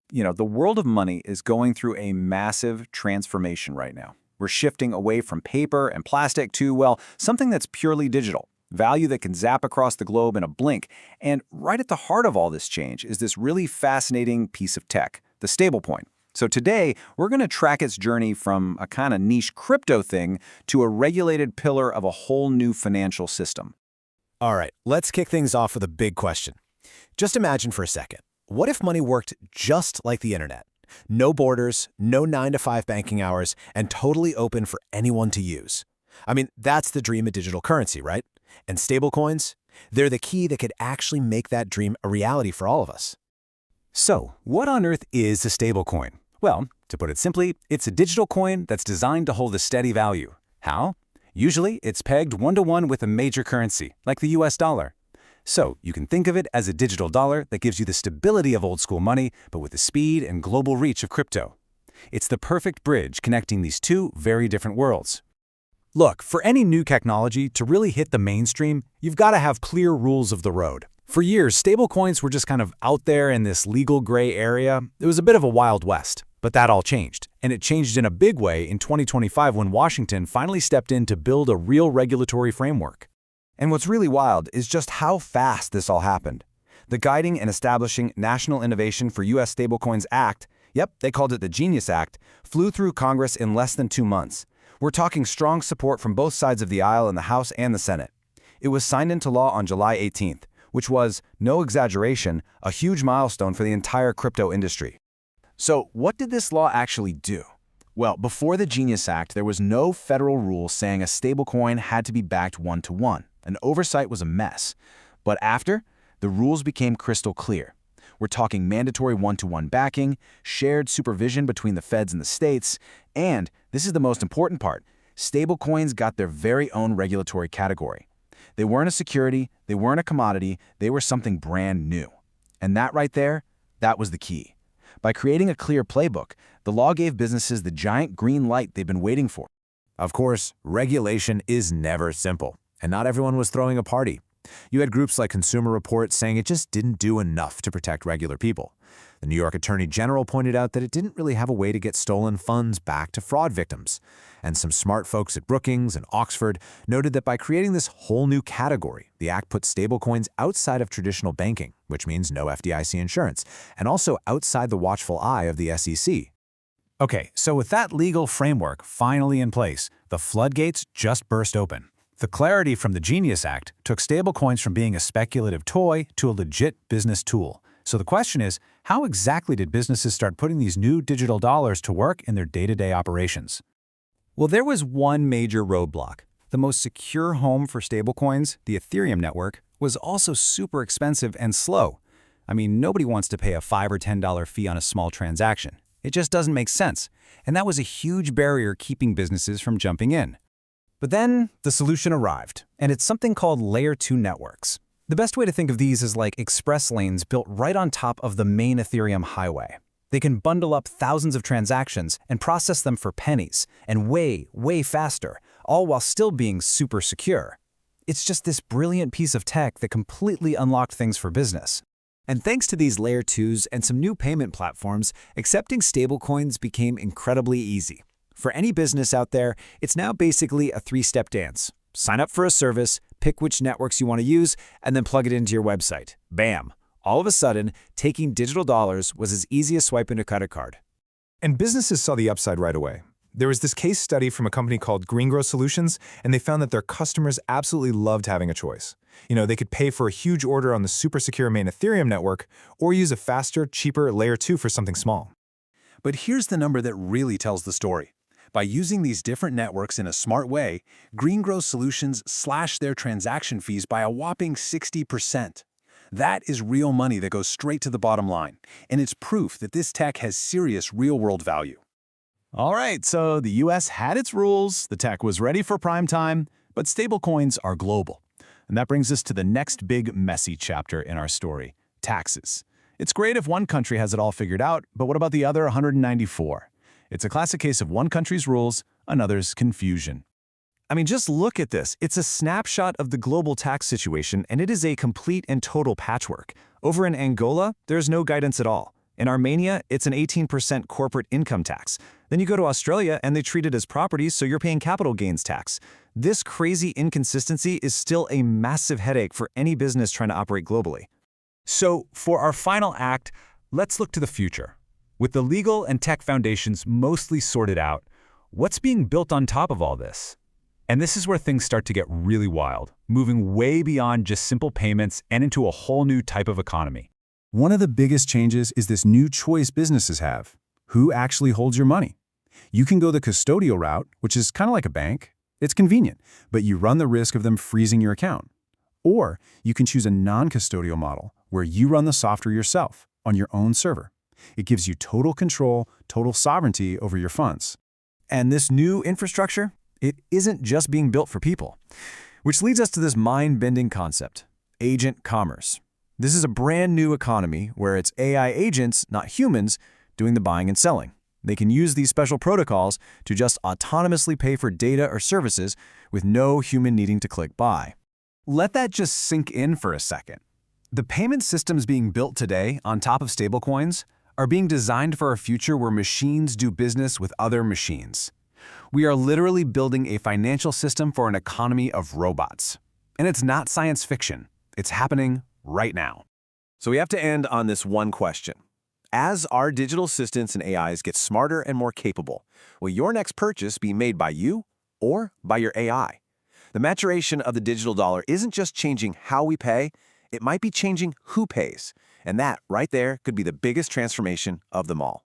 The world of money is going through a massive transformation right now. We're shifting away from paper and plastic to, well, something that's purely digital, value that can zap across the globe in a blink. And right at the heart of all this change is this really fascinating piece of tech, the stablecoin. So today, we're going to track its journey from a kind of niche crypto thing to a regulated pillar of a whole new financial system. All right, let's kick things off with a big question. Just imagine for a second, what if money worked just like the internet? No borders, no 9-to-5 banking hours, and totally open for anyone to use. I mean, that's the dream of digital currency, right? And stablecoins? They're the key that could actually make that dream a reality for all of us. So, what on earth is a stablecoin? Well, to put it simply, it's a digital coin that's designed to hold a steady value. How? Usually, it's pegged one-to-one with a major currency, like the US dollar. So, you can think of it as a digital dollar that gives you the stability of old-school money, but with the speed and global reach of crypto. It's the perfect bridge connecting these two very different worlds. Look, for any new technology to really hit the mainstream, you've got to have clear rules of the road. For years, stablecoins were just kind of out there in this legal gray area. It was a bit of a Wild West. But that all changed, and it changed in a big way in 2025 when Washington finally stepped in to build a real regulatory framework. And what's really wild is just how fast this all happened. The Guiding and Establishing National Innovation for U.S. Stablecoins Act, yep, they called it the Genius Act, flew through Congress in less than 2 months. We're talking strong support from both sides of the aisle in the House and the Senate. It was signed into law on July 18th, which was, no exaggeration, a huge milestone for the entire crypto industry. So, what did this law actually do? Well, before the Genius Act, there was no federal rule saying a stablecoin had to be backed one-to-one, and oversight was a mess. But after, the rules became crystal clear. We're talking mandatory one-to-one backing, shared supervision between the feds and the states, and, this is the most important part, stablecoins got their very own regulatory category. They weren't a security, they weren't a commodity, they were something brand new. And that right there, that was the key. By creating a clear playbook, the law gave businesses the giant green light they've been waiting for. Of course, regulation is never simple, and not everyone was throwing a party. You had groups like Consumer Reports saying it just didn't do enough to protect regular people. The New York Attorney General pointed out that it didn't really have a way to get stolen funds back to fraud victims. And some smart folks at Brookings and Oxford noted that by creating this whole new category, the act put stablecoins outside of traditional banking, which means no FDIC insurance, and also outside the watchful eye of the SEC. Okay, so with that legal framework finally in place, the floodgates just burst open. The clarity from the Genius Act took stablecoins from being a speculative toy to a legit business tool. So the question is, how exactly did businesses start putting these new digital dollars to work in their day-to-day operations? Well, there was one major roadblock. The most secure home for stablecoins, the Ethereum network, was also super expensive and slow. I mean, nobody wants to pay a $5 or $10 fee on a small transaction. It just doesn't make sense. And that was a huge barrier keeping businesses from jumping in. But then the solution arrived, and it's something called Layer 2 networks. The best way to think of these is like express lanes built right on top of the main Ethereum highway. They can bundle up thousands of transactions and process them for pennies, and way, way faster, all while still being super secure. It's just this brilliant piece of tech that completely unlocked things for business. And thanks to these Layer 2s and some new payment platforms, accepting stablecoins became incredibly easy. For any business out there, it's now basically a 3-step dance. Sign up for a service, pick which networks you want to use, and then plug it into your website. Bam! All of a sudden, taking digital dollars was as easy as swiping a credit card. And businesses saw the upside right away. There was this case study from a company called Greengrow Solutions, and they found that their customers absolutely loved having a choice. They could pay for a huge order on the super secure main Ethereum network, or use a faster, cheaper Layer 2 for something small. But here's the number that really tells the story. By using these different networks in a smart way, Greengrow Solutions slashed their transaction fees by a whopping 60%. That is real money that goes straight to the bottom line, and it's proof that this tech has serious real-world value. All right, so the US had its rules, the tech was ready for prime time, but stablecoins are global. And that brings us to the next big messy chapter in our story, taxes. It's great if one country has it all figured out, but what about the other 194? It's a classic case of one country's rules, another's confusion. I mean, just look at this. It's a snapshot of the global tax situation, and it is a complete and total patchwork. Over in Angola, there's no guidance at all. In Armenia, it's an 18% corporate income tax. Then you go to Australia and they treat it as property, so you're paying capital gains tax. This crazy inconsistency is still a massive headache for any business trying to operate globally. So, for our final act, let's look to the future. With the legal and tech foundations mostly sorted out, what's being built on top of all this? And this is where things start to get really wild, moving way beyond just simple payments and into a whole new type of economy. One of the biggest changes is this new choice businesses have. Who actually holds your money? You can go the custodial route, which is kind of like a bank. It's convenient, but you run the risk of them freezing your account. Or you can choose a non-custodial model, where you run the software yourself on your own server. It gives you total control, total sovereignty over your funds. And this new infrastructure, it isn't just being built for people. Which leads us to this mind-bending concept, agent commerce. This is a brand new economy where it's AI agents, not humans, doing the buying and selling. They can use these special protocols to just autonomously pay for data or services with no human needing to click buy. Let that just sink in for a second. The payment systems being built today on top of stablecoins are being designed for a future where machines do business with other machines. We are literally building a financial system for an economy of robots. And it's not science fiction. It's happening right now. So we have to end on this one question. As our digital assistants and AIs get smarter and more capable, will your next purchase be made by you or by your AI? The maturation of the digital dollar isn't just changing how we pay, it might be changing who pays. And that, right there, could be the biggest transformation of them all.